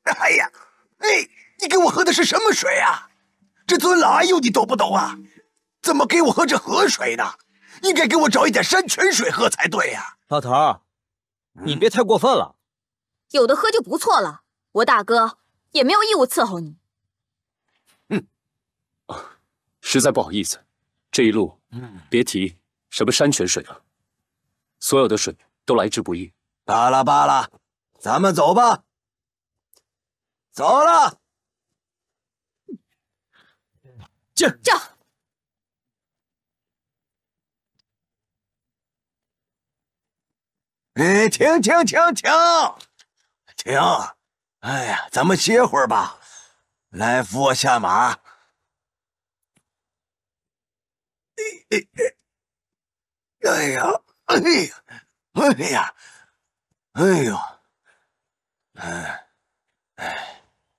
哎呀，哎，你给我喝的是什么水啊？这尊老阿幼你懂不懂啊？怎么给我喝这河水呢？应该给我找一点山泉水喝才对呀！老头儿，你别太过分了。有的喝就不错了，我大哥也没有义务伺候你。实在不好意思，这一路别提什么山泉水了，所有的水都来之不易。罢了罢了，咱们走吧。走了。进。哎，停！哎呀，咱们歇会儿吧。来，扶我下马。哎呀，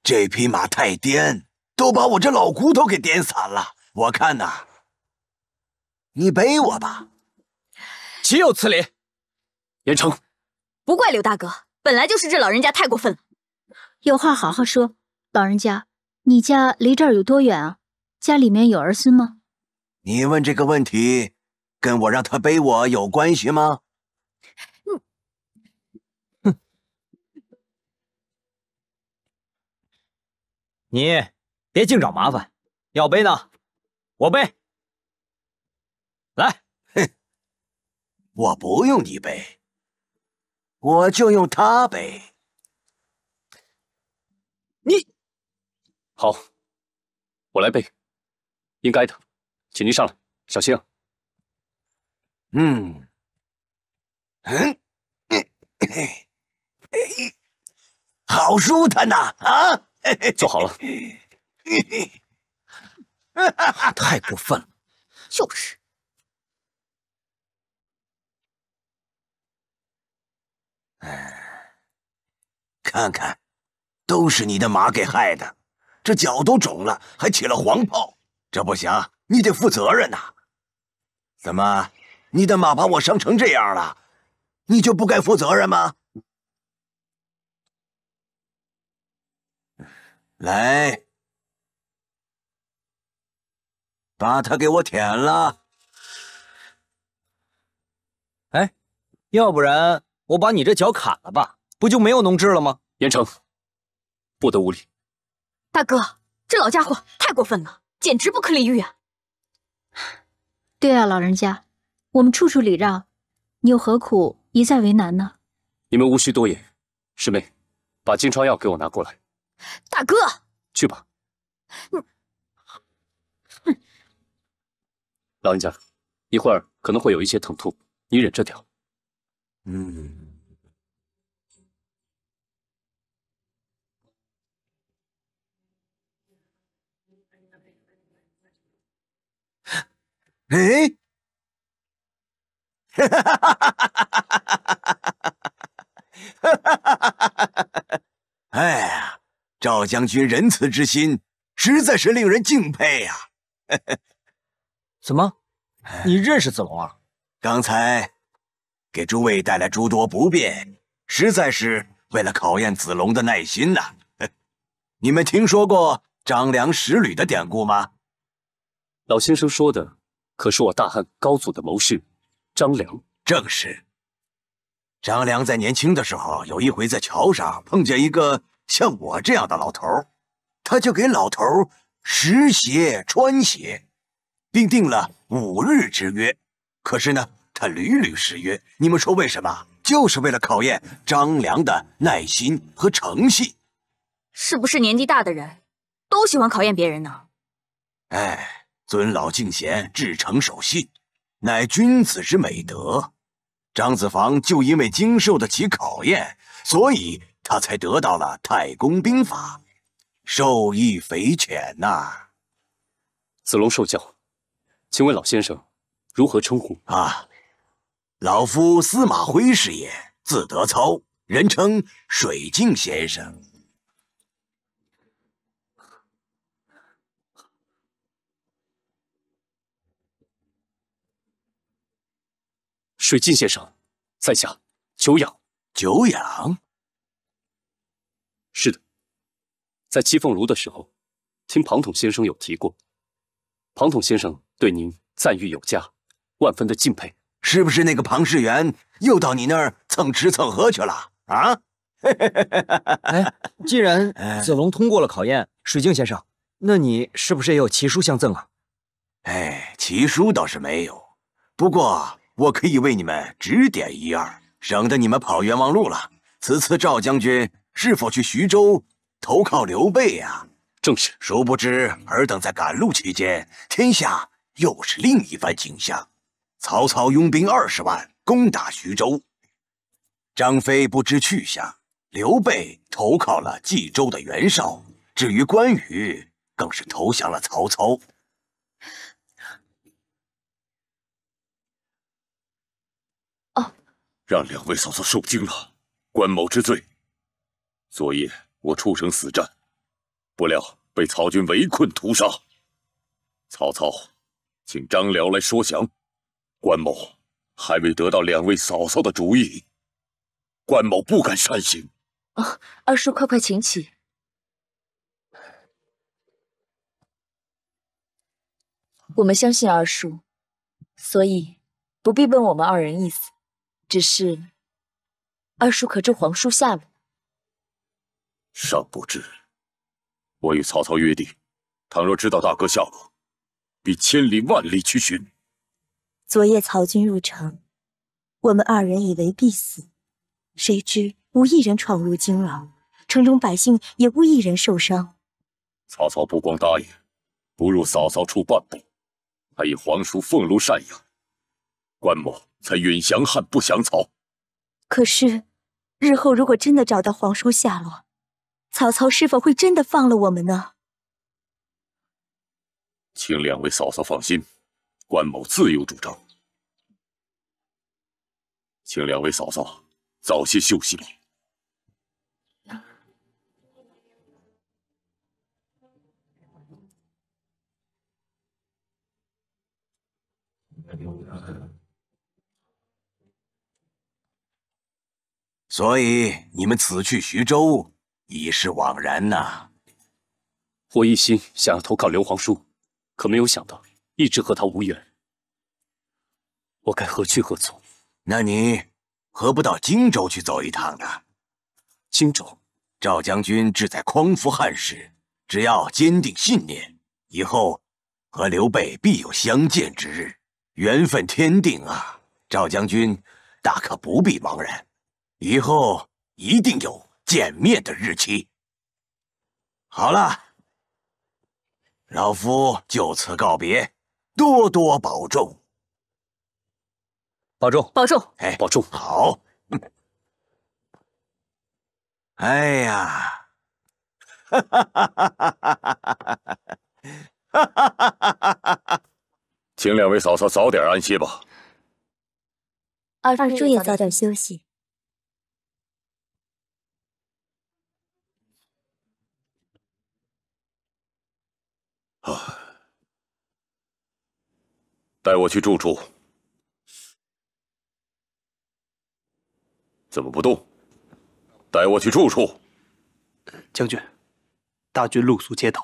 这匹马太颠，都把我这老骨头给颠散了。我看呐，你背我吧。岂有此理！严城，不怪刘大哥，本来就是这老人家太过分了。有话好好说。老人家，你家离这儿有多远啊？家里面有儿孙吗？你问这个问题，跟我让他背我有关系吗？你别净找麻烦，要背呢，我背。来，我不用你背，我就用他背。你好，我来背，应该的，请您上来，小心啊。好舒坦呐！啊，坐好了。太过分了。就是。看看，都是你的马给害的，这脚都肿了，还起了黄泡，这不行，你得负责任呐！怎么，你的马把我伤成这样了，你就不该负责任吗？来，把它给我舔了。哎，要不然我把你这脚砍了吧，不就没有脓痣了吗？严城，不得无礼。大哥，这老家伙太过分了，简直不可理喻啊！对啊，老人家，我们处处礼让，你又何苦一再为难呢？你们无需多言。师妹，把金疮药给我拿过来。大哥，去吧。老人家，一会儿可能会有一些疼痛，你忍着点。哎，哎呀，赵将军仁慈之心实在是令人敬佩呀！怎么，你认识子龙啊？刚才给诸位带来诸多不便，实在是为了考验子龙的耐心呐。你们听说过张良十吕的典故吗？老先生说的可是我大汉高祖的谋士张良？正是。张良在年轻的时候，有一回在桥上碰见一个像我这样的老头，他就给老头拾鞋穿鞋，并定了5日之约。可是呢，他屡屡失约。你们说为什么？就是为了考验张良的耐心和诚信。是不是年纪大的人都喜欢考验别人呢？哎，尊老敬贤，至诚守信，乃君子之美德。张子房就因为经受得起考验，所以他才得到了太公兵法，受益匪浅呐。子龙受教，请问老先生如何称呼？啊，老夫司马徽是也，字德操，人称水镜先生。水镜先生，在下久仰。久仰？是的，在七凤炉的时候，听庞统先生有提过，庞统先生对您赞誉有加，万分的敬佩。是不是那个庞士元又到你那儿蹭吃蹭喝去了啊？哎，既然子龙通过了考验，水镜先生，那你是不是也有奇书相赠啊？哎，奇书倒是没有，不过我可以为你们指点一二，省得你们跑冤枉路了。此次赵将军是否去徐州投靠刘备呀？正是。殊不知，尔等在赶路期间，天下又是另一番景象。曹操拥兵20万攻打徐州，张飞不知去向，刘备投靠了冀州的袁绍，至于关羽，更是投降了曹操。让两位嫂嫂受惊了，关某之罪。昨夜我出城死战，不料被曹军围困屠杀。曹操请张辽来说降，关某还未得到两位嫂嫂的主意，关某不敢擅行。二叔，快请起。我们相信二叔，所以不必问我们二人意思。只是，二叔可知皇叔下落？尚不知。我与曹操约定，倘若知道大哥下落，必千里万里去寻。昨夜曹军入城，我们二人以为必死，谁知无一人闯入惊扰，城中百姓也无一人受伤。曹操不光答应不入嫂嫂处半步，还以皇叔俸禄赡养，关某才允降汉不降曹。可是，日后如果真的找到皇叔下落，曹操是否会真的放了我们呢？请两位嫂嫂放心，关某自有主张。请两位嫂嫂早些休息吧。所以你们此去徐州已是枉然呐。我一心想要投靠刘皇叔，可没有想到一直和他无缘。我该何去何从？那你何不到荆州去走一趟呢？荆州，赵将军志在匡扶汉室，只要坚定信念，以后和刘备必有相见之日，缘分天定啊！赵将军大可不必茫然，以后一定有见面的日期。好了，老夫就此告别，多多保重。保重，保重。哎，保重。好。哎呀，哈哈哈哈哈哈！请两位嫂嫂早点安歇吧。二叔也早点休息。带我去住处。怎么不动？带我去住处。将军，大军露宿街头，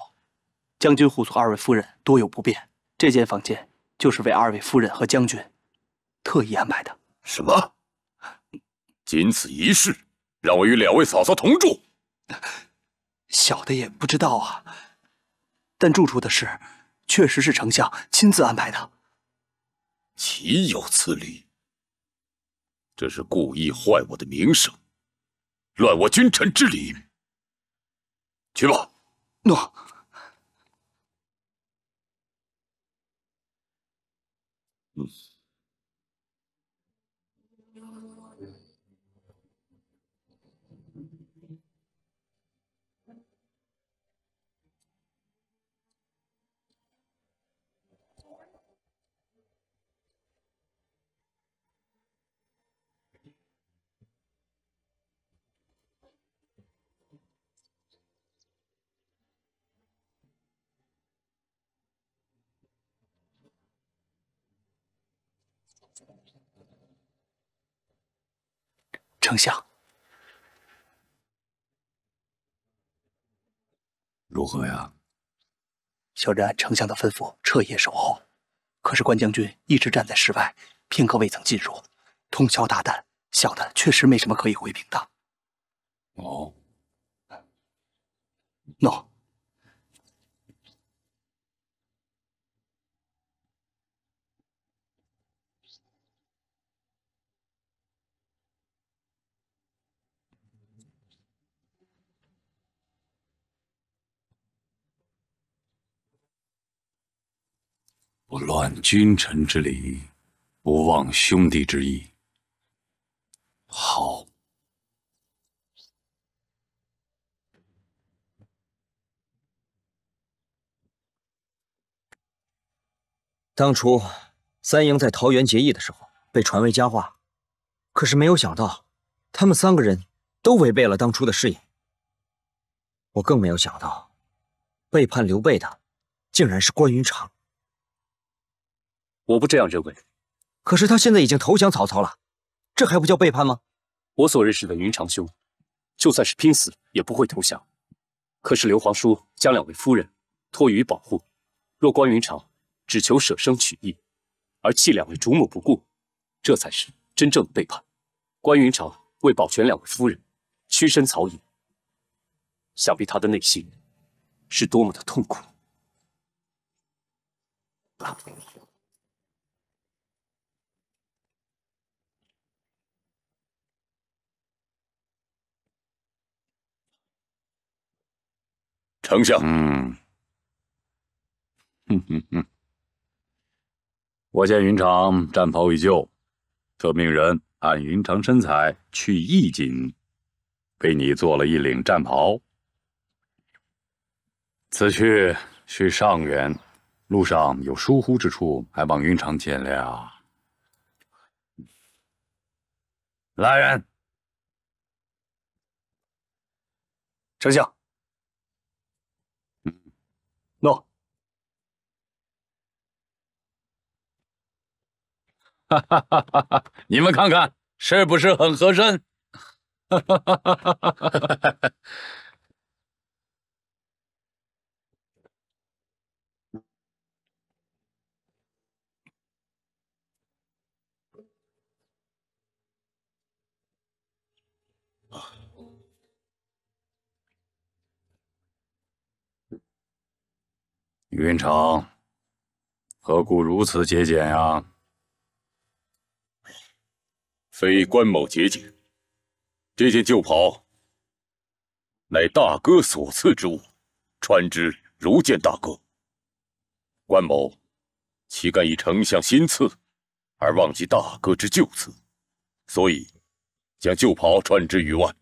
将军护送二位夫人多有不便，这间房间就是为二位夫人和将军特意安排的。什么？仅此一事，让我与两位嫂嫂同住？小的也不知道啊，但住处的事确实是丞相亲自安排的。岂有此理！这是故意坏我的名声，乱我君臣之礼。去吧。诺。丞相，如何呀？小人按丞相的吩咐彻夜守候，可是关将军一直站在室外，片刻未曾进入，通宵达旦，想的确实没什么可以回禀的。哦，喏。不乱君臣之礼，不忘兄弟之义。好。当初三营在桃园结义的时候被传为佳话，可是没有想到，他们3个人都违背了当初的誓言。我更没有想到，背叛刘备的竟然是关云长。我不这样认为。可是他现在已经投降曹操了，这还不叫背叛吗？我所认识的云长兄，就算是拼死也不会投降。可是刘皇叔将2位夫人托予保护，若关云长只求舍生取义，而弃2位主母不顾，这才是真正的背叛。关云长为保全2位夫人，屈身曹营，想必他的内心是多么的痛苦。丞相，我见云长战袍已旧，特命人按云长身材去衣锦，为你做了一领战袍。此去需上远，路上有疏忽之处，还望云长见谅。来人，丞相。喏。哈哈哈哈哈！你们看看，是不是很合身？哈哈哈哈哈哈！云长，何故如此节俭呀？非关某节俭，这件旧袍乃大哥所赐之物，穿之如见大哥。关某岂敢以丞相新赐而忘记大哥之旧赐，所以将旧袍穿之于外。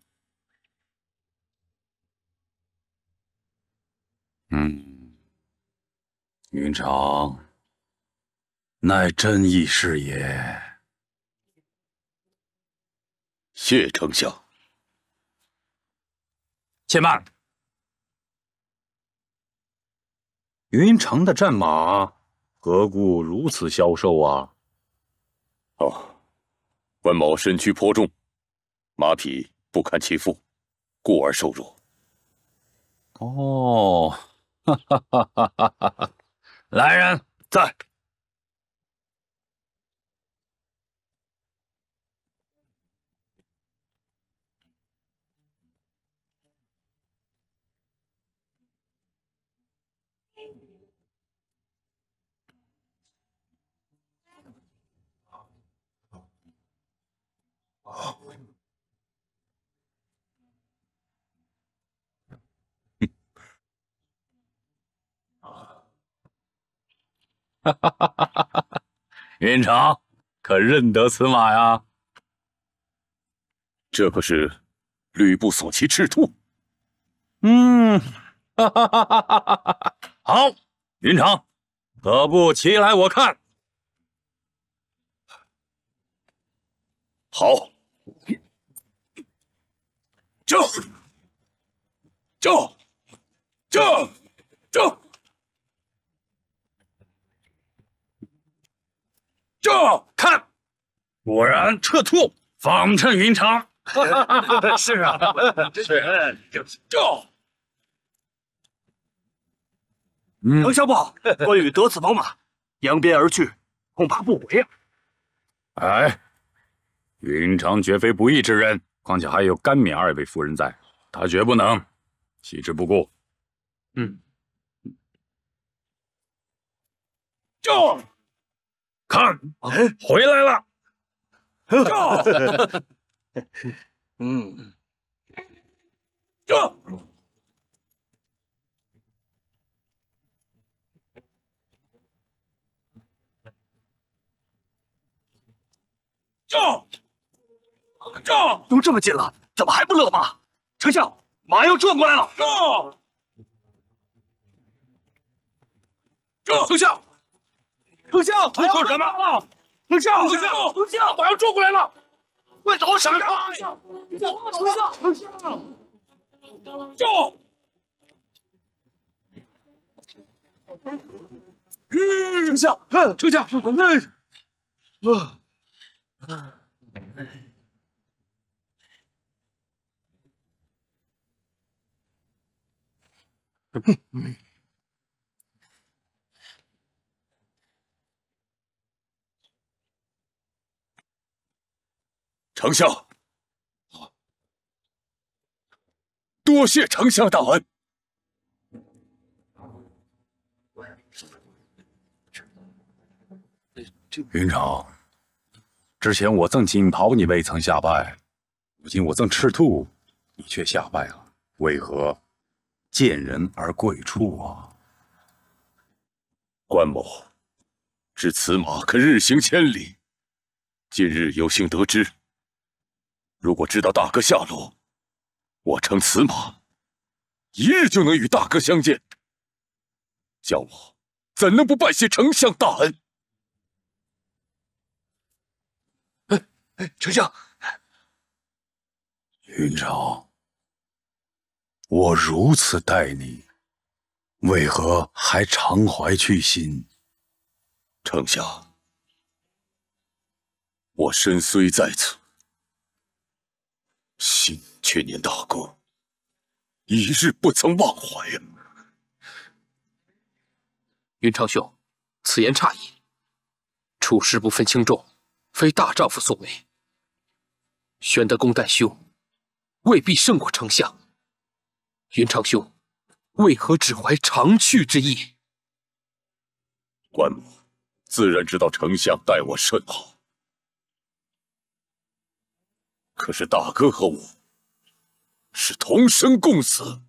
云长，乃真义士也。谢丞相。且慢，云长的战马何故如此消瘦啊？哦，关某身躯颇重，马匹不堪其负，故而瘦弱。哦，哈哈哈哈哈哈！来人，在。哈哈哈哈哈！云长，可认得此马呀？这可是吕布所骑赤兔。哈哈哈哈哈哈！好，云长，何不骑来我看？好，这。看，果然赤兔仿衬云长。是啊，是。丞相不好，关羽得此宝马，扬鞭而去，恐怕不回啊！哎，云长绝非不义之人，况且还有甘冕二位夫人在，他绝不能弃之不顾。就看，回来了。就。都这么近了，怎么还不勒马？丞相，马要转过来了！丞相，丞相，你说什么？丞相，马要转过来了！快走，丞相！丞相，丞相，多谢丞相大恩。云长，之前我赠锦袍，你未曾下拜；如今我赠赤兔，你却下拜了，为何见人而贵处啊？关某知此马可日行千里，今日有幸得知。如果知道大哥下落，我乘此马，一日就能与大哥相见。叫我怎能不拜谢丞相大恩？丞相，云长，我如此待你，为何还常怀去心？丞相，我身虽在此，心却念大哥，一日不曾忘怀呀。云长兄，此言差矣。处事不分轻重，非大丈夫所为。玄德公旦兄未必胜过丞相，云长兄为何只怀长去之意？关某自然知道丞相待我甚好，可是大哥和我是同生共死，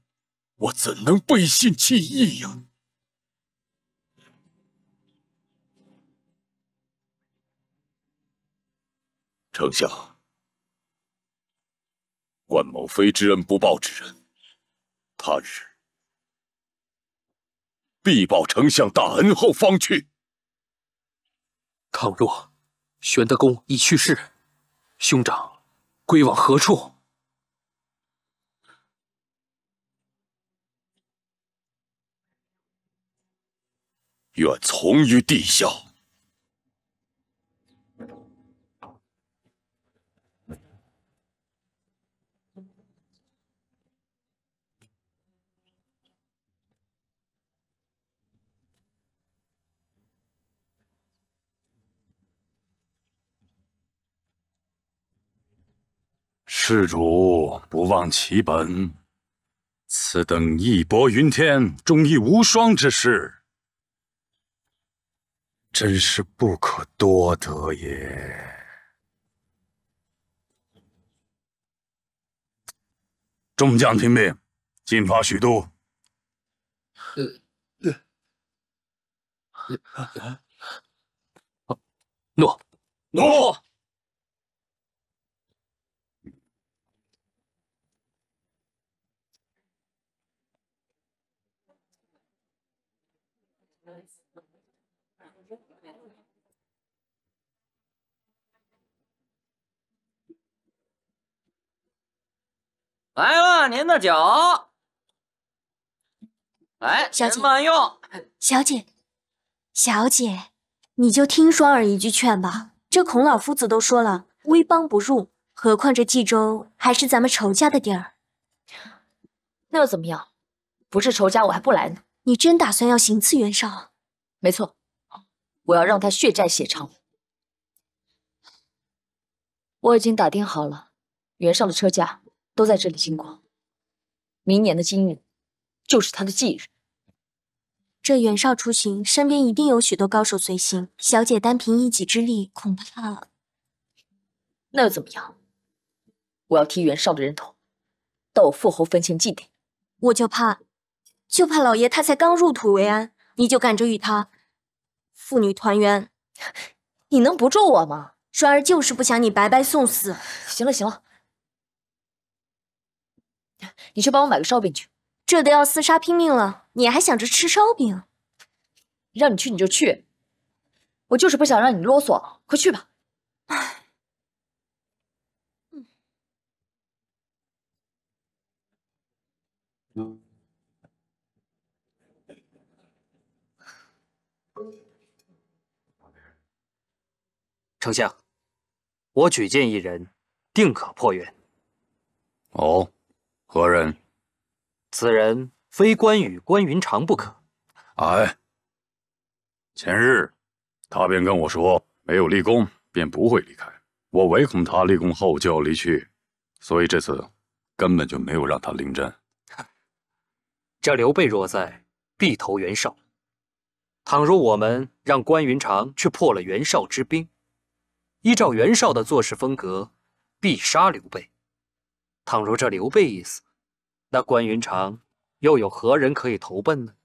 我怎能背信弃义呀？丞相，关某非知恩不报之人，他日必报丞相大恩后方去。倘若玄德公已去世，兄长归往何处？愿从于地下。施主不忘其本，此等义薄云天、忠义无双之事，真是不可多得也。众将听命，进发许都。诺。诺。来了，您的酒。来，小姐您慢用。小姐，小姐，你就听双儿一句劝吧。这孔老夫子都说了，威邦不入，何况这冀州还是咱们仇家的地儿。那又怎么样？不是仇家，我还不来呢。你真打算要行刺袁绍？没错，我要让他血债血偿。我已经打听好了，袁绍的车驾都在这里经过。明年的今日，就是他的忌日。这袁绍出行，身边一定有许多高手随行，小姐单凭一己之力，恐怕……那又怎么样？我要替袁绍的人头，到我父侯坟前祭奠。我就怕老爷他才刚入土为安，你就赶着与他父女团圆，你能不咒我吗？栓儿就是不想你白白送死。行了行了，你去帮我买个烧饼去。这都要厮杀拼命了，你还想着吃烧饼？让你去你就去，我就是不想让你啰嗦，快去吧。丞相，我举荐一人，定可破袁。哦，何人？此人非关羽、关云长不可。哎，前日他便跟我说，没有立功便不会离开。我唯恐他立功后就要离去，所以这次根本就没有让他临阵。这刘备若在，必投袁绍。倘若我们让关云长去破了袁绍之兵，依照袁绍的做事风格，必杀刘备。倘若这刘备一死，那关云长又有何人可以投奔呢？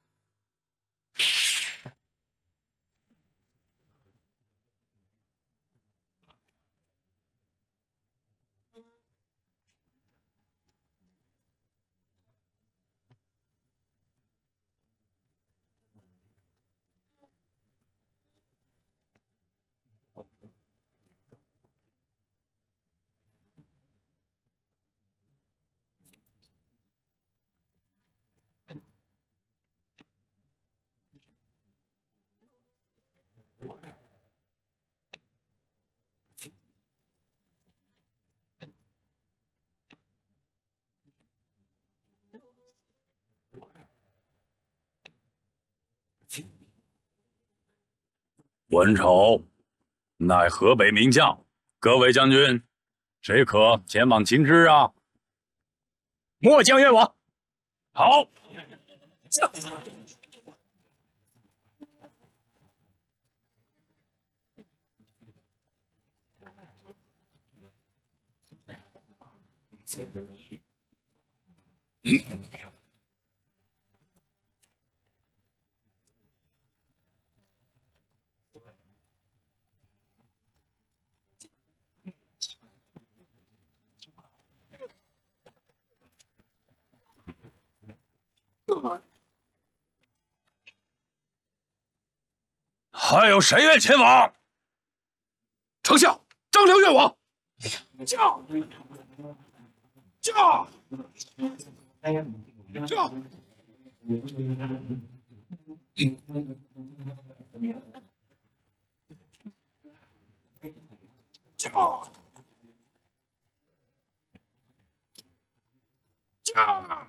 文丑，乃河北名将，各位将军，谁可前往擒之啊？末将愿往。好。还有谁愿前往？丞相，张良愿往。驾！驾！驾！驾！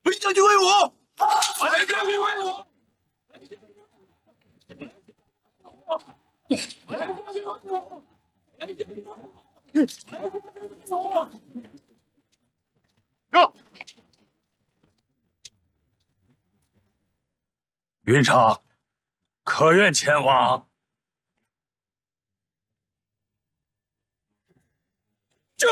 魏将军威武！魏将军威武！云长，可愿前往？驾！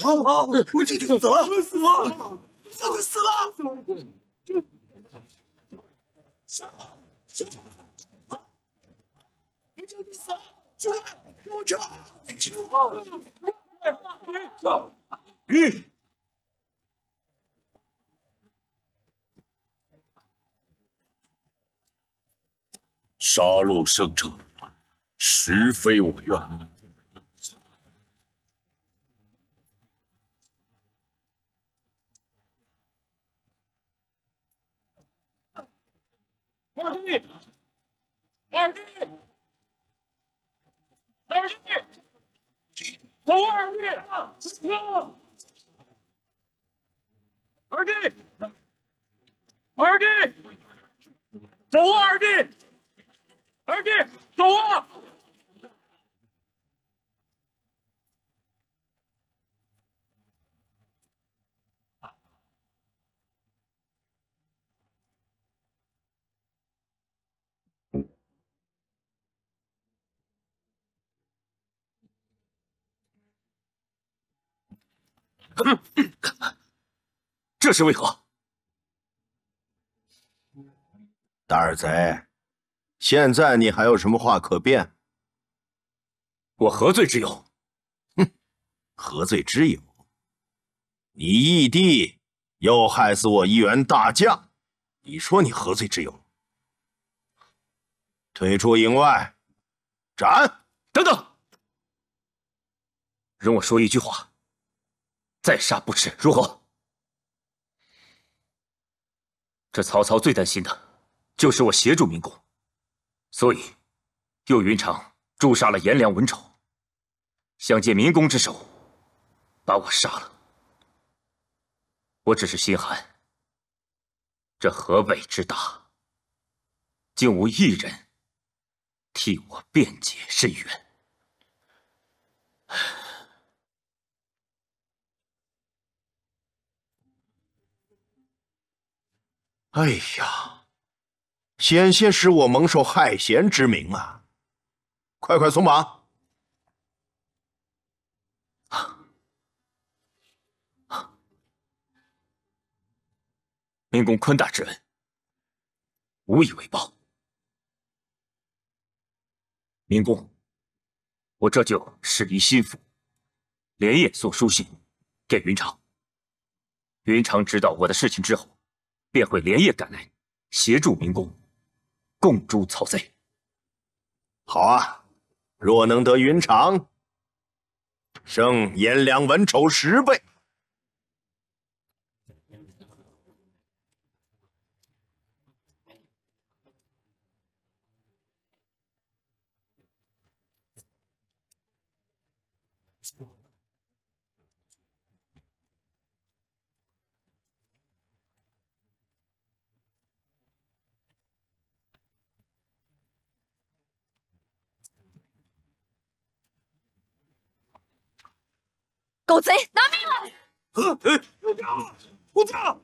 好，我弟弟死了，死了，死了！杀戮圣者，实非我愿。二弟，二弟，二弟，走啊，二弟，二弟，二弟，走啊，二弟，二弟，走啊！这是为何？大耳贼，现在你还有什么话可辩？我何罪之有？哼，何罪之有？你义弟又害死我一员大将，你说你何罪之有？退出营外，斩！等等，容我说一句话，再杀不迟，如何？这曹操最担心的就是我协助明公，所以右云长诛杀了颜良、文丑，想借明公之手把我杀了。我只是心寒，这河北之大，竟无一人替我辩解申冤。哎呀，险些使我蒙受害贤之名啊！快快松绑！明公宽大之恩，无以为报。明公，我这就使一心腹，连夜送书信给云长。云长知道我的事情之后，便会连夜赶来，协助明公共诛曹贼。好啊，若能得云长，胜颜良、文丑10倍。狗贼，拿命来！胡家，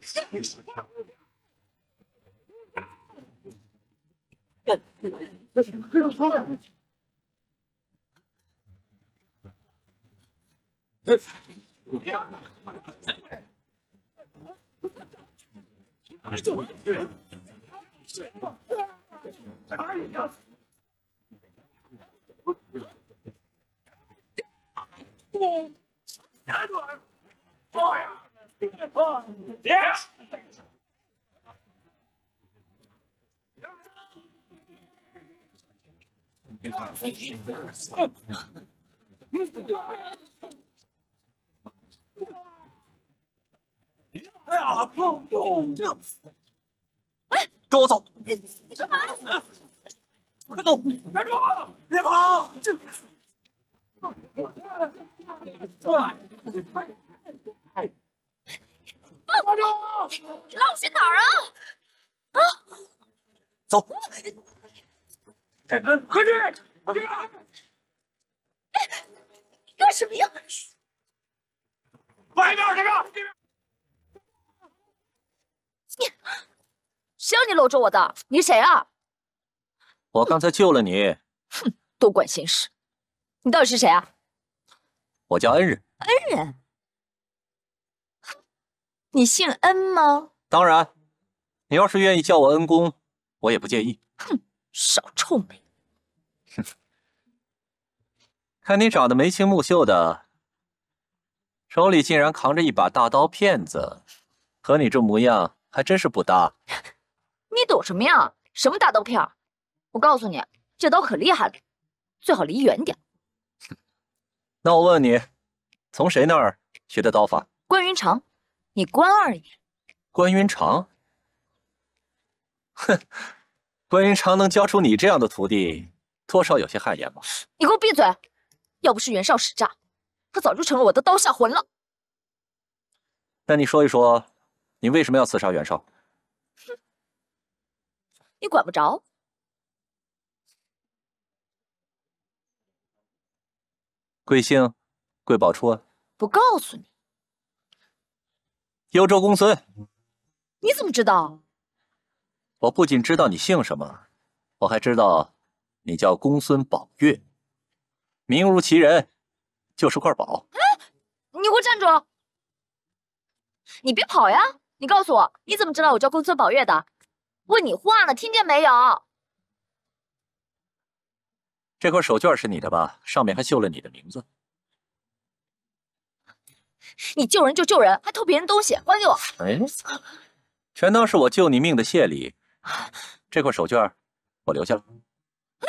跟我走！快走！站住！别跑！放住！老去哪儿啊？啊！走！快去！你干什么呀？外面这个！谁让你搂着我的？你谁啊？我刚才救了你。哼，多管闲事！你到底是谁啊？我叫恩人。恩人？你姓恩吗？当然，你要是愿意叫我恩公，我也不介意。哼，少臭美！哼，看你长得眉清目秀的，手里竟然扛着一把大刀片子，和你这模样还真是不搭。你懂什么呀？什么大刀片？我告诉你，这刀可厉害了，最好离远点。那我问你，从谁那儿学的刀法？关云长，你关二爷。关云长？哼，关云长能教出你这样的徒弟，多少有些汗颜吧？你给我闭嘴！要不是袁绍使诈，他早就成了我的刀下魂了。那你说一说，你为什么要刺杀袁绍？哼，你管不着。贵姓？贵宝初？不告诉你。幽州公孙。你怎么知道？我不仅知道你姓什么，我还知道你叫公孙宝月，名如其人，就是块宝。哎，你给我站住！你别跑呀！你告诉我，你怎么知道我叫公孙宝月的？问你话呢，听见没有？这块手绢是你的吧？上面还绣了你的名字。你救人就救人，还偷别人东西，还给我！哎，全当是我救你命的谢礼。这块手绢我留下了。哎，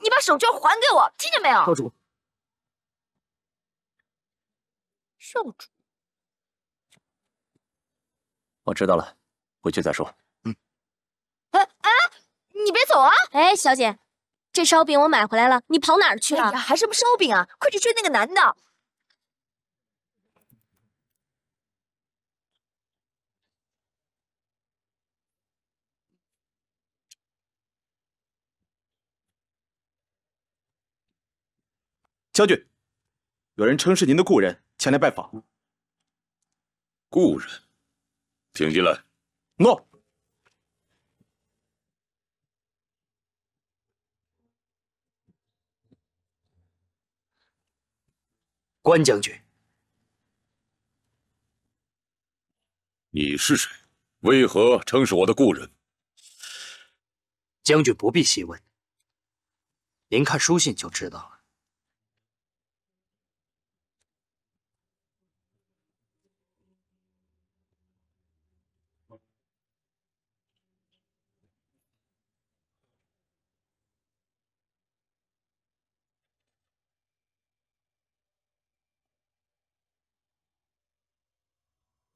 你把手绢还给我，听见没有？少主。少主，我知道了，回去再说。哎，你别走啊！哎，小姐，这烧饼我买回来了，你跑哪儿去了？哎呀，还什么烧饼啊？快去追那个男的！将军，有人称是您的故人，前来拜访。故人，请进来。诺。关将军，你是谁？为何称是我的故人？将军不必细问，您看书信就知道了。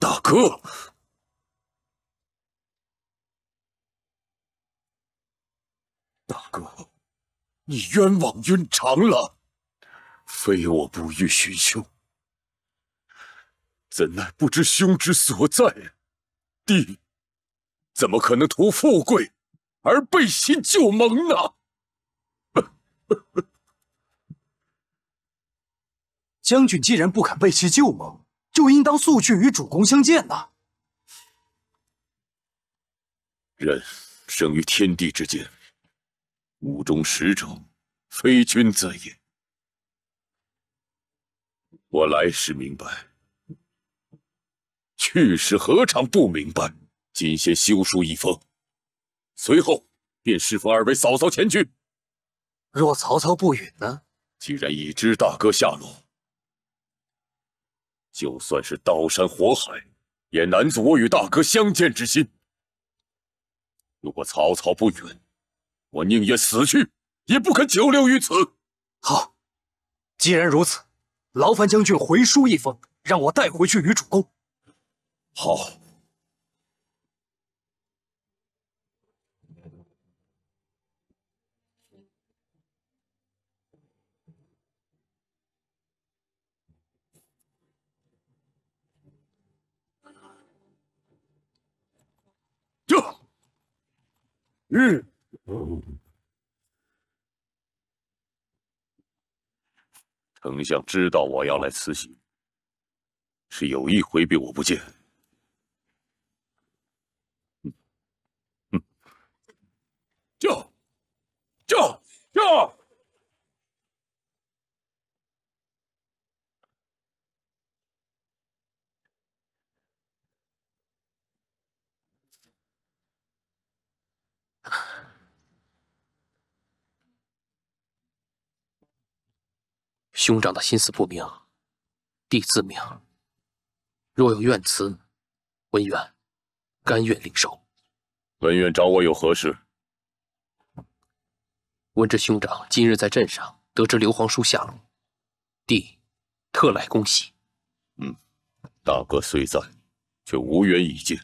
大哥，大哥，你冤枉云长了，非我不欲寻兄，怎奈不知兄之所在。弟怎么可能图富贵而背弃旧盟呢？将军既然不肯背弃旧盟，就应当速去与主公相见呐。人生于天地之间，无中使者，非君子也。我来时明白，去时何尝不明白？今先修书一封，随后便侍奉二位嫂嫂前去。若曹操不允呢？既然已知大哥下落，就算是刀山火海，也难阻我与大哥相见之心。如果曹操不允，我宁愿死去，也不肯久留于此。好，既然如此，劳烦将军回书一封，让我带回去与主公。好。丞相知道我要来辞行，是有意回避我不见。驾！兄长的心思不明，弟自明。若有怨词，文远甘愿领受。文远找我有何事？闻知兄长今日在镇上得知刘皇叔下落，弟特来恭喜。大哥虽在，却无缘一见，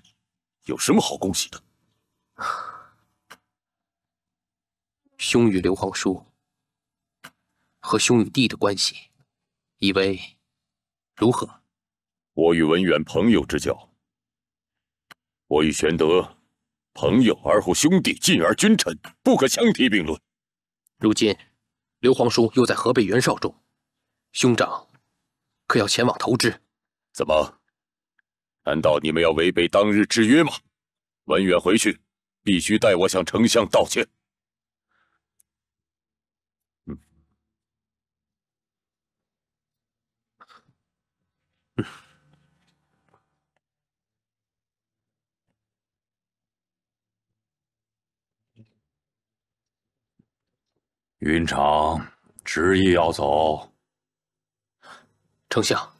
有什么好恭喜的？兄与刘皇叔和兄与弟的关系，以为如何？我与文远朋友之交，我与玄德朋友而后兄弟，进而君臣，不可相提并论。如今刘皇叔又在河北袁绍中，兄长可要前往投之？怎么？难道你们要违背当日之约吗？文远回去，必须代我向丞相道歉。云长执意要走。丞相，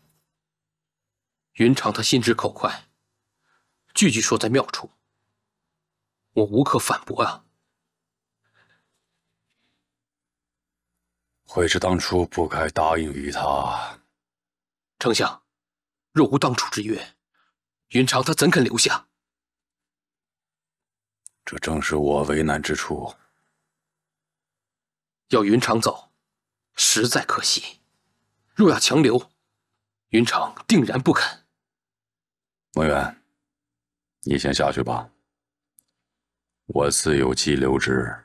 云长他心直口快，句句说在妙处，我无可反驳啊。悔之当初不该答应于他。丞相，若无当初之约，云长他怎肯留下？这正是我为难之处。要云长走，实在可惜；若要强留，云长定然不肯。文远，你先下去吧，我自有计留之。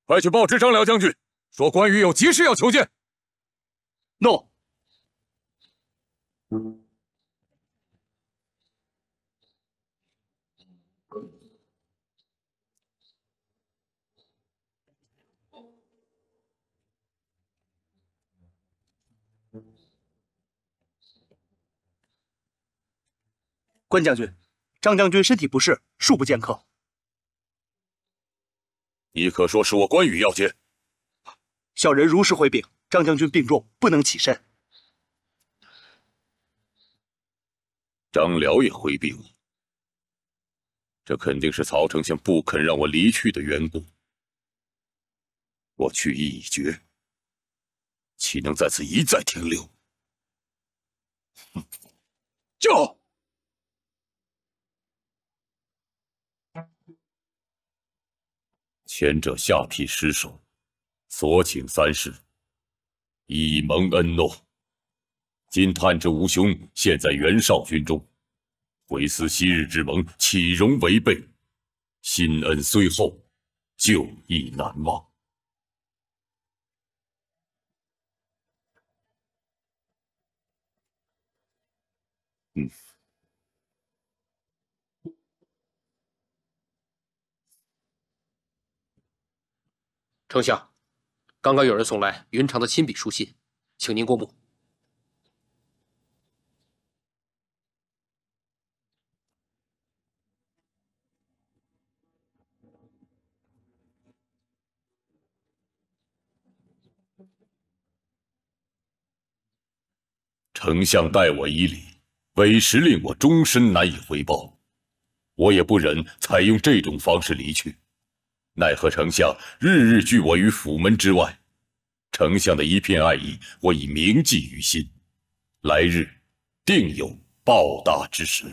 快去报知张辽将军，说关羽有急事要求见。诺。关将军，张将军身体不适，恕不见客。你可说是我关羽要见？小人如实回禀，张将军病重，不能起身。张辽也回禀了，这肯定是曹丞相不肯让我离去的缘故。我去意已决，岂能在此一再停留？就！前者下邳失守，所请3事，以蒙恩诺。今探知吾兄现在袁绍军中，回思昔日之盟，岂容违背？新恩虽厚，旧义难忘。丞相，刚刚有人送来云长的亲笔书信，请您过目。丞相待我以礼，委实令我终身难以回报。我也不忍采用这种方式离去。奈何丞相日日拒我于府门之外，丞相的一片爱意，我已铭记于心，来日定有报答之时。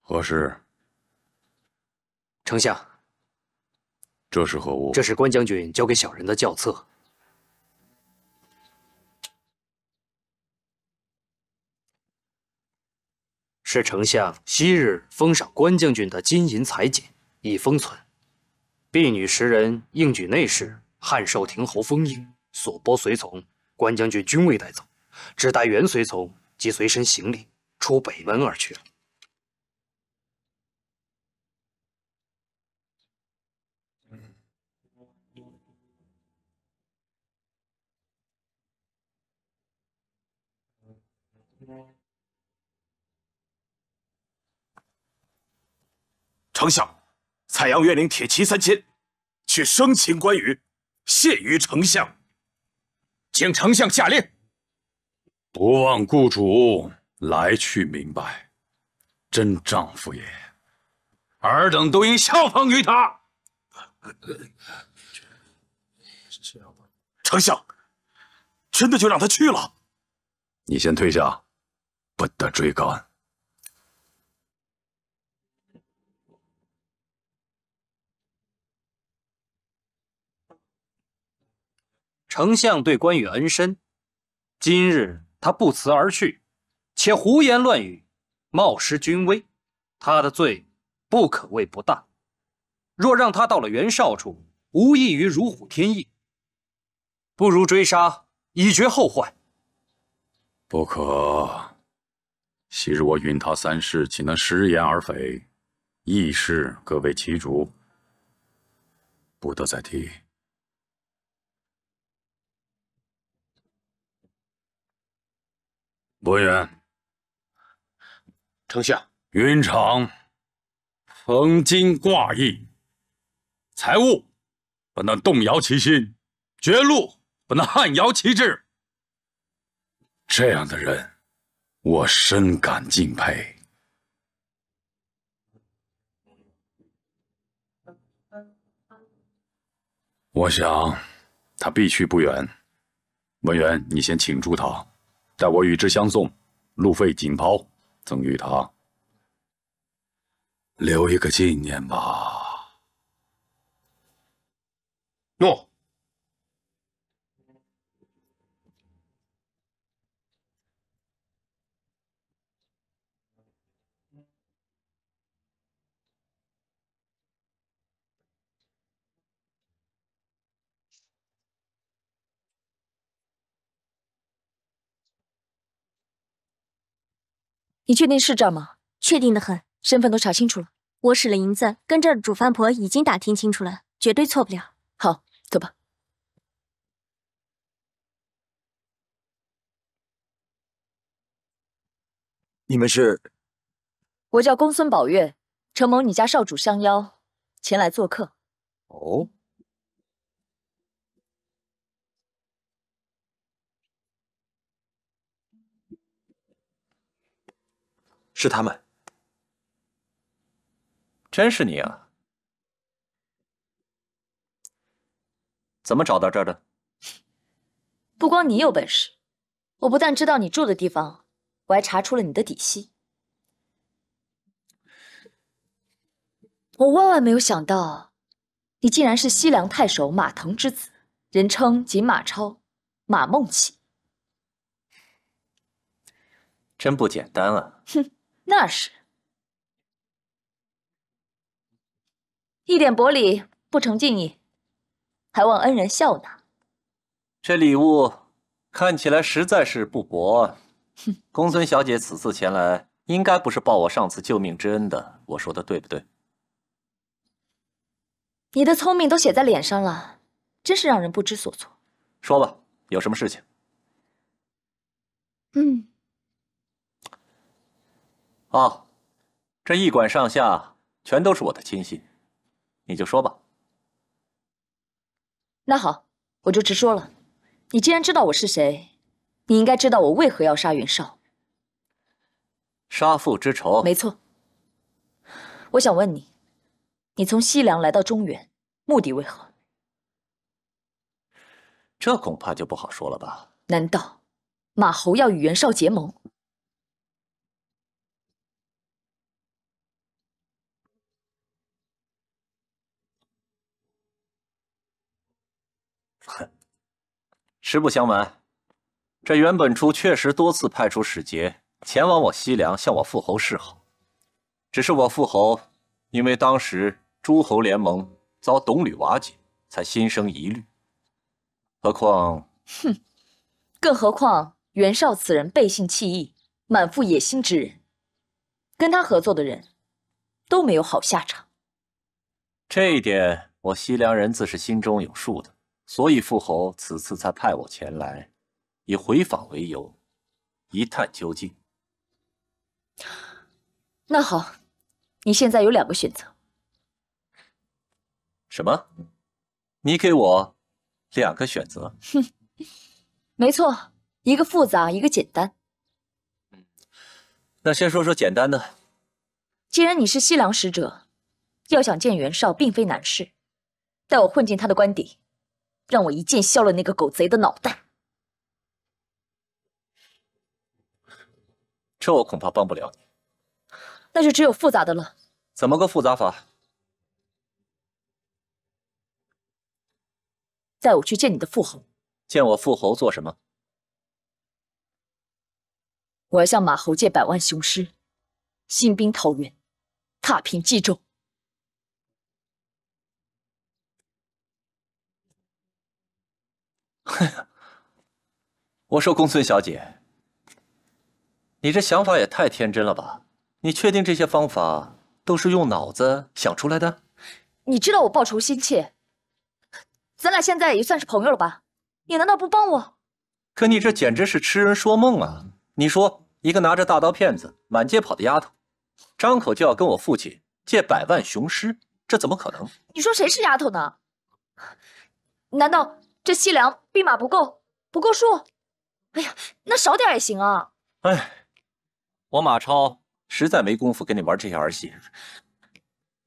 何事？丞相，这是何物？这是关将军交给小人的教册。是丞相昔日封赏关将军的金银裁剪，已封存。婢女10人应举内侍，汉寿亭侯封印，所拨随从，关将军均未带走，只带原随从及随身行李出北门而去了。丞相，蔡阳月领铁骑3000，去生擒关羽，献于丞相。请丞相下令。不忘雇主，来去明白。真丈夫也，尔等都应效仿于他。丞相，真的就让他去了？你先退下，不得追赶。丞相对关羽恩深，今日他不辞而去，且胡言乱语，冒失军威，他的罪不可谓不大。若让他到了袁绍处，无异于如虎添翼，不如追杀，以绝后患。不可。昔日我允他3事，岂能食言而肥？义事各为其主，不得再提。文远，丞相，云长逢金挂义，财物不能动摇其心，绝路不能撼摇其志。这样的人，我深感敬佩。我想他必去不远。文远，你先请住他。待我与之相送，路费锦袍赠与他，留一个纪念吧。诺。你确定是这儿吗？确定的很，身份都查清楚了。我使了银子，跟这儿的主饭婆已经打听清楚了，绝对错不了。好，走吧。你们是？我叫公孙宝月，承蒙你家少主相邀，前来做客。哦。是他们，真是你啊！怎么找到这儿的？不光你有本事，我不但知道你住的地方，我还查出了你的底细。我万万没有想到，你竟然是西凉太守马腾之子，人称锦马超、马孟起。真不简单啊！哼。那是，一点薄礼不成敬意，还望恩人笑纳。这礼物看起来实在是不薄啊。公孙小姐此次前来，应该不是报我上次救命之恩的，我说的对不对？你的聪明都写在脸上了，真是让人不知所措。说吧，有什么事情？哦，这驿馆上下全都是我的亲信，你就说吧。那好，我就直说了。你既然知道我是谁，你应该知道我为何要杀袁绍。杀父之仇。没错。我想问你，你从西凉来到中原，目的为何？这恐怕就不好说了吧？难道马侯要与袁绍结盟？实不相瞒，这袁本初确实多次派出使节前往我西凉向我父侯示好，只是我父侯因为当时诸侯联盟遭董吕瓦解，才心生疑虑，何况，更何况袁绍此人背信弃义，满腹野心之人，跟他合作的人都没有好下场。这一点我西凉人自是心中有数的，所以傅侯此次才派我前来，以回访为由，一探究竟。那好，你现在有2个选择。什么？你给我2个选择？哼，没错，一个复杂，一个简单。那先说说简单的。既然你是西凉使者，要想见袁绍并非难事。带我混进他的官邸，让我一剑削了那个狗贼的脑袋。这我恐怕帮不了你。那就只有复杂的了。怎么个复杂法？载我去见你的父侯。见我父侯做什么？我要向马侯借100万雄师，兴兵讨袁，踏平冀州。我说公孙小姐，你这想法也太天真了吧？你确定这些方法都是用脑子想出来的？你知道我报仇心切，咱俩现在也算是朋友了吧？你难道不帮我？可你这简直是痴人说梦啊！你说一个拿着大刀片子满街跑的丫头，张口就要跟我父亲借100万雄师，这怎么可能？你说谁是丫头呢？难道这西凉兵马不够数？哎呀，那少点也行啊！哎，我马超实在没工夫跟你玩这些儿戏。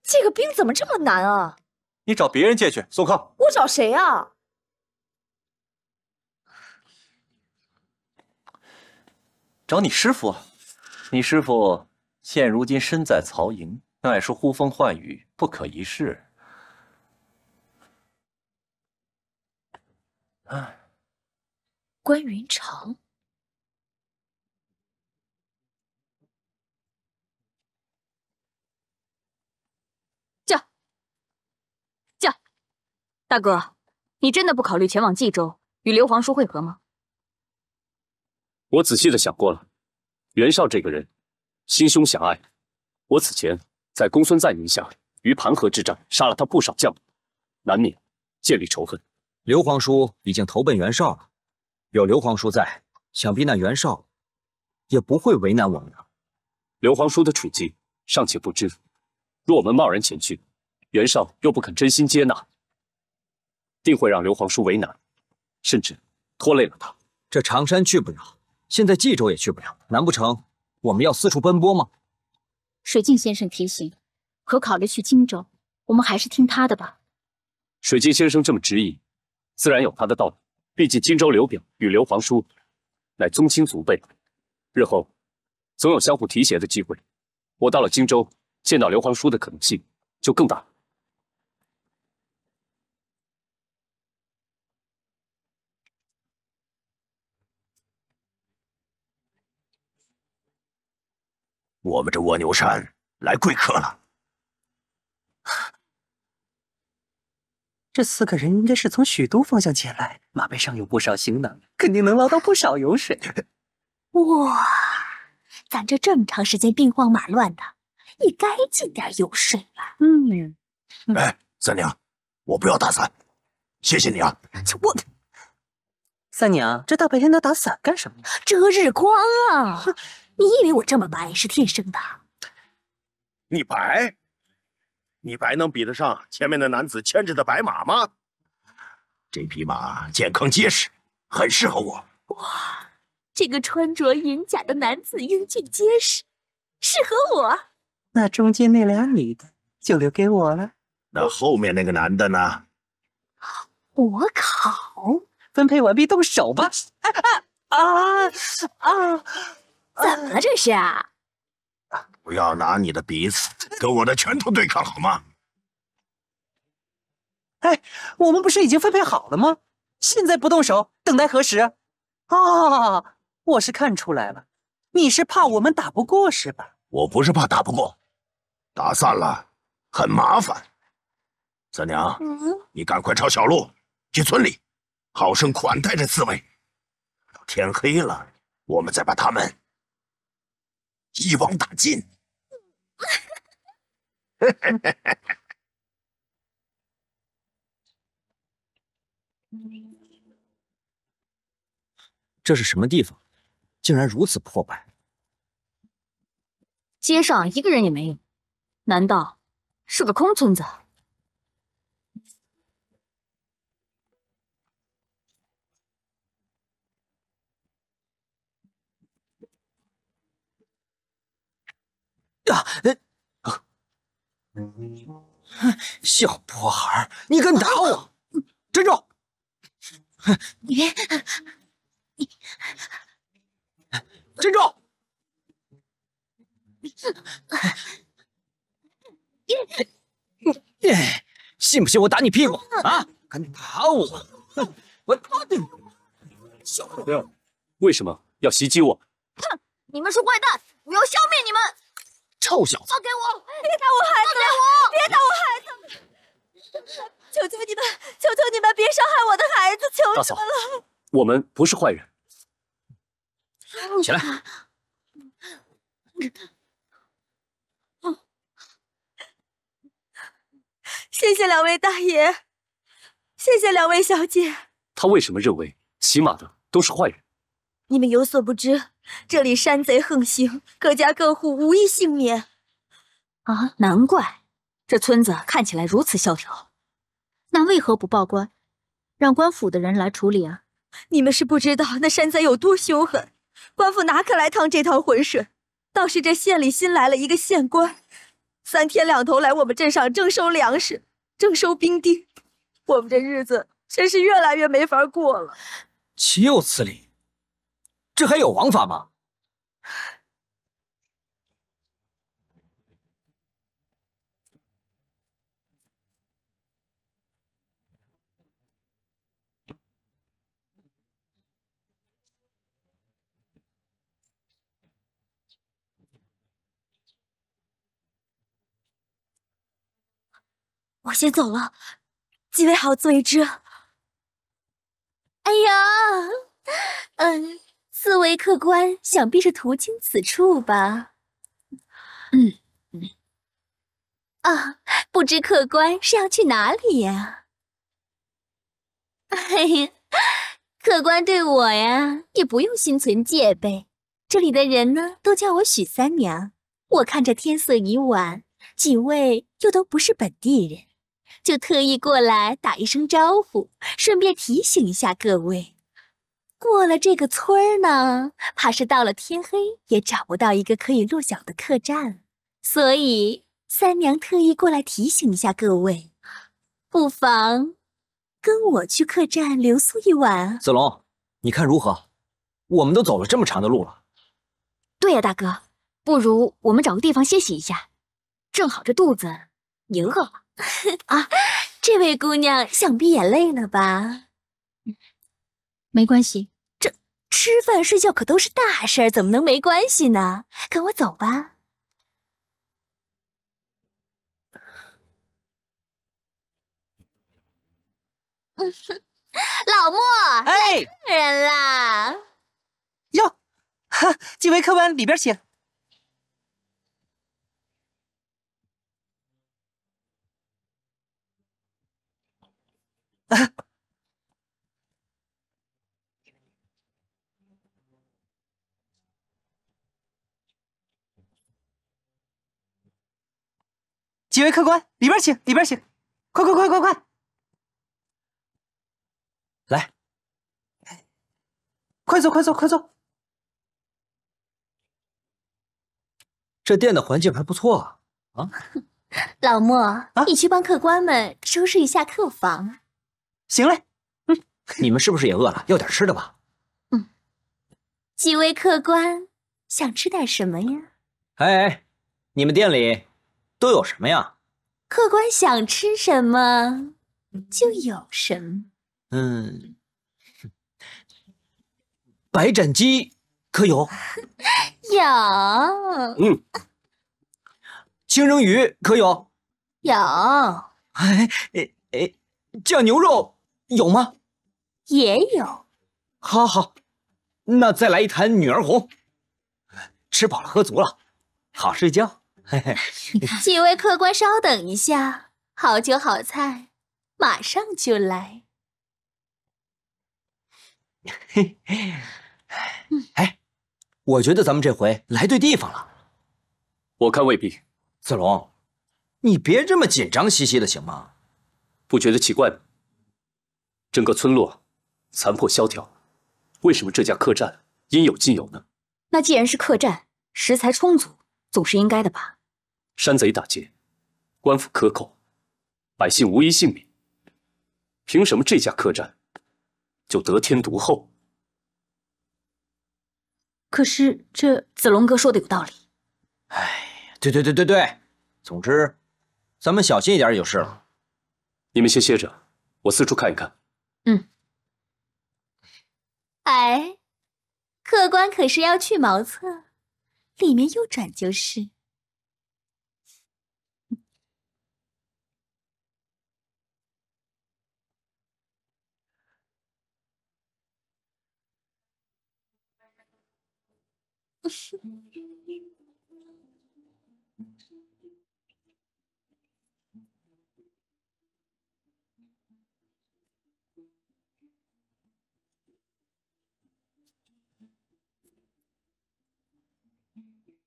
这个兵怎么这么难啊？你找别人借去，宋康。我找谁啊？找你师傅啊！你师傅现如今身在曹营，乃是呼风唤雨，不可一世。哎。关云长，驾！大哥，你真的不考虑前往冀州与刘皇叔会合吗？我仔细的想过了，袁绍这个人心胸狭隘，我此前在公孙瓒营下于盘河之战杀了他不少将领，难免建立仇恨。刘皇叔已经投奔袁绍了。有刘皇叔在，想必那袁绍也不会为难我们的。刘皇叔的处境尚且不知，若我们贸然前去，袁绍又不肯真心接纳，定会让刘皇叔为难，甚至拖累了他。这常山去不了，现在冀州也去不了，难不成我们要四处奔波吗？水镜先生提醒，可考虑去荆州，我们还是听他的吧。水镜先生这么执意，自然有他的道理。毕竟荆州刘表与刘皇叔乃宗亲族辈，日后总有相互提携的机会。我到了荆州，见到刘皇叔的可能性就更大了。我们这蜗牛山来贵客了。这4个人应该是从许都方向前来，马背上有不少行囊，肯定能捞到不少油水。哇，咱这么长时间兵荒马乱的，也该进点油水了。哎，三娘，我不要打伞，谢谢你啊。三娘，这大白天的打伞干什么呀？遮日光啊！你以为我这么白是天生的？你白？你白能比得上前面的男子牵着的白马吗？这匹马健康结实，很适合我。哇，这个穿着银甲的男子英俊结实，适合我。那中间那俩女的就留给我了。那后面那个男的呢？我考。分配完毕，动手吧！怎么了这是啊？不要拿你的鼻子跟我的拳头对抗好吗？哎，我们不是已经分配好了吗？现在不动手，等待何时？我是看出来了，你是怕我们打不过是吧？我不是怕打不过，打散了很麻烦。三娘，你赶快抄小路去村里，好生款待着四位。到天黑了，我们再把他们一网打尽。这是什么地方？竟然如此破败！街上一个人也没有，难道是个空村子？小破孩，你敢打我！站住！你站住！信不信我打你屁股啊？敢打我！我打你！小朋友，为什么要袭击我？哼！你们是坏蛋，我要消灭你们！臭小子！放给我！别打我孩子！别打我孩子！求求你们，求求你们别伤害我的孩子！求你们了！我们不是坏人。起来！谢谢两位大爷，谢谢两位小姐。他为什么认为骑马的都是坏人？你们有所不知，这里山贼横行，各家各户无一幸免。啊，难怪这村子看起来如此萧条。那为何不报官，让官府的人来处理啊？你们是不知道那山贼有多凶狠，官府哪肯来趟这趟浑水？倒是这县里新来了一个县官，3天2头来我们镇上征收粮食，征收兵丁，我们这日子真是越来越没法过了。岂有此理！这还有王法吗？我先走了，几位好自为之。哎呀，四位客官想必是途经此处吧？啊，不知客官是要去哪里呀？哎呀，客官对我呀也不用心存戒备，这里的人呢都叫我许三娘。我看这天色已晚，几位又都不是本地人，就特意过来打一声招呼，顺便提醒一下各位。过了这个村儿呢，怕是到了天黑也找不到一个可以落脚的客栈，所以三娘特意过来提醒一下各位，不妨跟我去客栈留宿一晚。子龙，你看如何？我们都走了这么长的路了。对呀，大哥，不如我们找个地方歇息一下，正好这肚子也饿了。啊，这位姑娘想必也累了吧？没关系，这吃饭睡觉可都是大事儿，怎么能没关系呢？跟我走吧。老莫，哎，客人啦！哟，哈，几位客官里边请。几位客官，里边请，里边请，快快快快快！来，快坐快坐快坐！这店的环境还不错啊！啊，老莫，你去帮客官们收拾一下客房。行嘞。你们是不是也饿了？要点吃的吧。几位客官想吃点什么呀？哎，你们店里都有什么呀？客官想吃什么就有什么。白斩鸡可有？有。清蒸鱼可有？有。酱牛肉有吗？也有。好好，那再来一坛女儿红。吃饱了喝足了，好睡觉。嘿嘿。几位客官稍等一下，好酒好菜马上就来。嘿，哎，我觉得咱们这回来对地方了。我看未必。子龙，你别这么紧张兮兮的行吗？不觉得奇怪吗？整个村落残破萧条，为什么这家客栈应有尽有呢？那既然是客栈，食材充足，总是应该的吧？山贼打劫，官府克扣，百姓无一幸免，凭什么这家客栈就得天独厚？可是这子龙哥说的有道理。对，总之，咱们小心一点就是了。你们先歇着，我四处看一看。哎，客官可是要去茅厕，里面右转就是。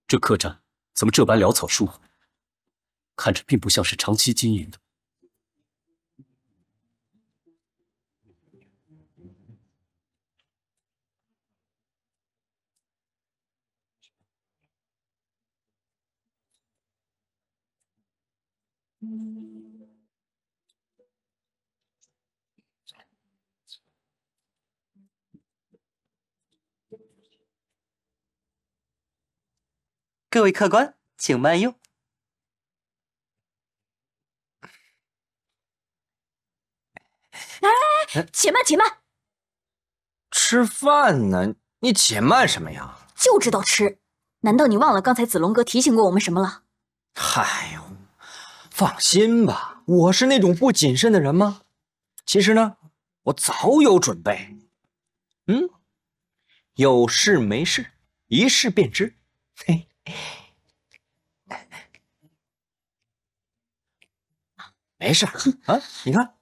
这客栈怎么这般潦草疏忽？看着并不像是长期经营的。各位客官，请慢用。哎，且慢！吃饭呢，你且慢什么呀？就知道吃，难道你忘了刚才子龙哥提醒过我们什么了？嗨呦，放心吧，我是那种不谨慎的人吗？其实呢，我早有准备。有事没事，一试便知。嘿。没事啊，你看，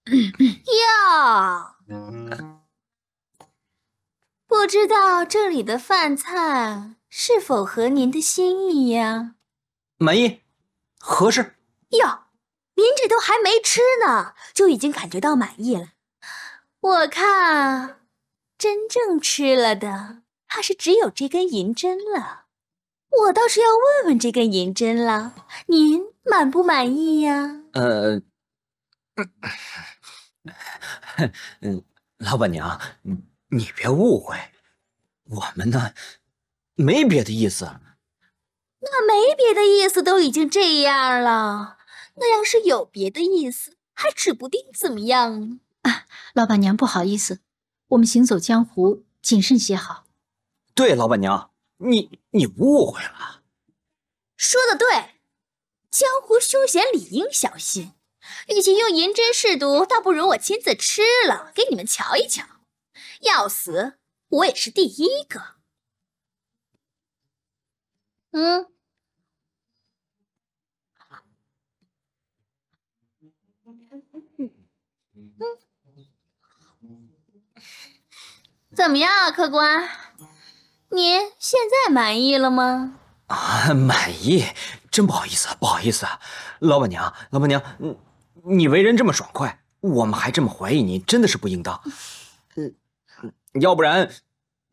哟，不知道这里的饭菜是否合您的心意呀？满意，合适。哟，您这都还没吃呢，就已经感觉到满意了。我看，真正吃了的，怕是只有这根银针了。我倒是要问问这根银针了，您满不满意呀？老板娘，你别误会，我们呢没别的意思。那没别的意思都已经这样了，那要是有别的意思，还指不定怎么样呢。老板娘不好意思，我们行走江湖，谨慎些好。对，老板娘，你误会了。说的对，江湖凶险理应小心。与其用银针试毒，倒不如我亲自吃了，给你们瞧一瞧。要死，我也是第一个。怎么样啊，客官？您现在满意了吗？满意，真不好意思，老板娘，你为人这么爽快，我们还这么怀疑你，真的是不应当。要不然，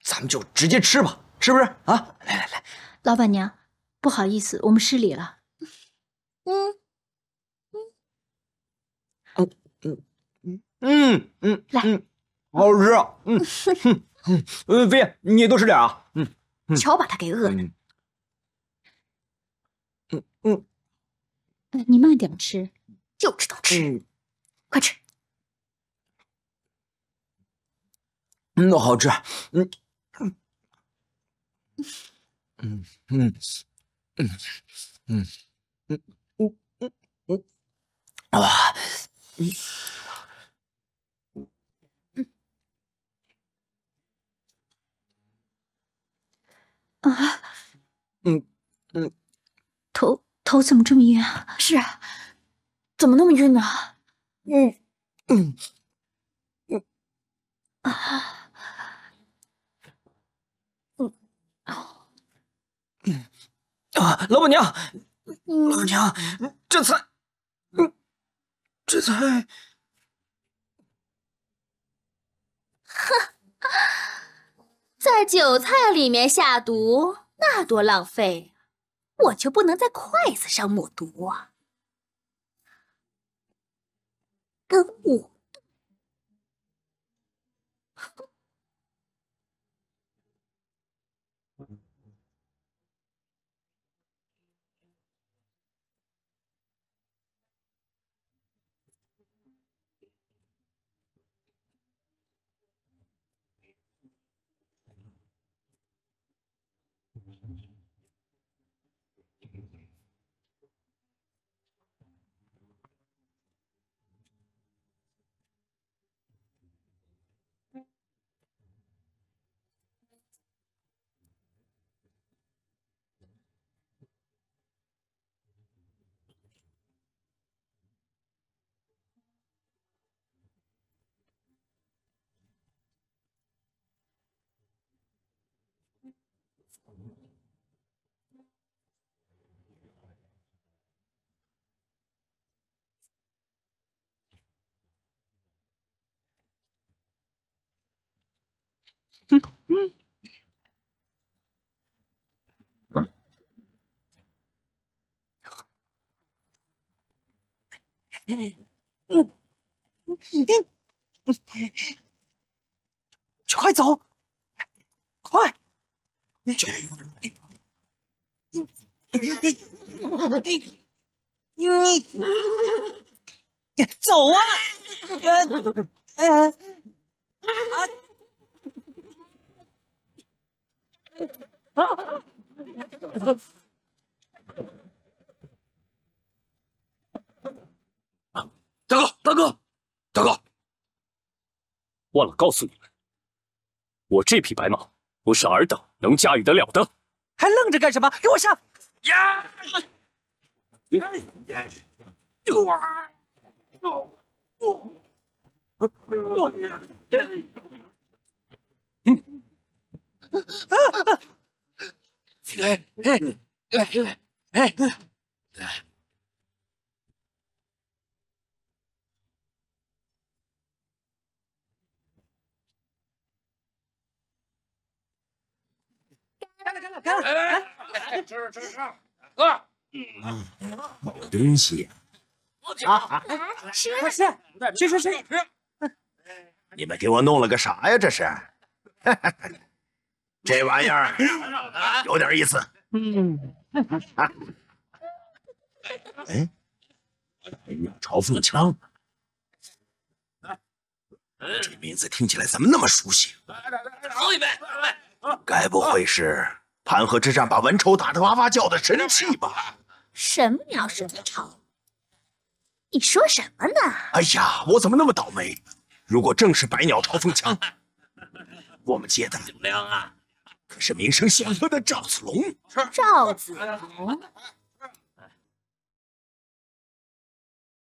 咱们就直接吃吧，是不是啊？来，老板娘，不好意思，我们失礼了。来，好吃。飞燕，你也多吃点啊。瞧把他给饿的。你慢点吃，就知道吃，快吃。好吃。头怎么这么晕啊？是啊，怎么那么晕呢？老板娘，老板娘，这菜，哼，在韭菜里面下毒，那多浪费！我就不能在筷子上抹毒啊？跟我。快走，快！你走啊！大哥，忘了告诉你们，我这匹白马不是尔等能驾驭得了的。还愣着干什么？给我上！呀！吃啊！好东西吃！你们给我弄了个啥呀？这是？这玩意儿有点意思。哎，鸟巢凤枪，这名字听起来怎么那么熟悉？喝一杯。该不会是盘河之战把文丑打得哇哇叫的神器吧？什么鸟是文丑？你说什么呢？哎呀，我怎么那么倒霉？如果正是百鸟朝凤枪，我们接的可是名声显赫的赵子龙。赵子龙，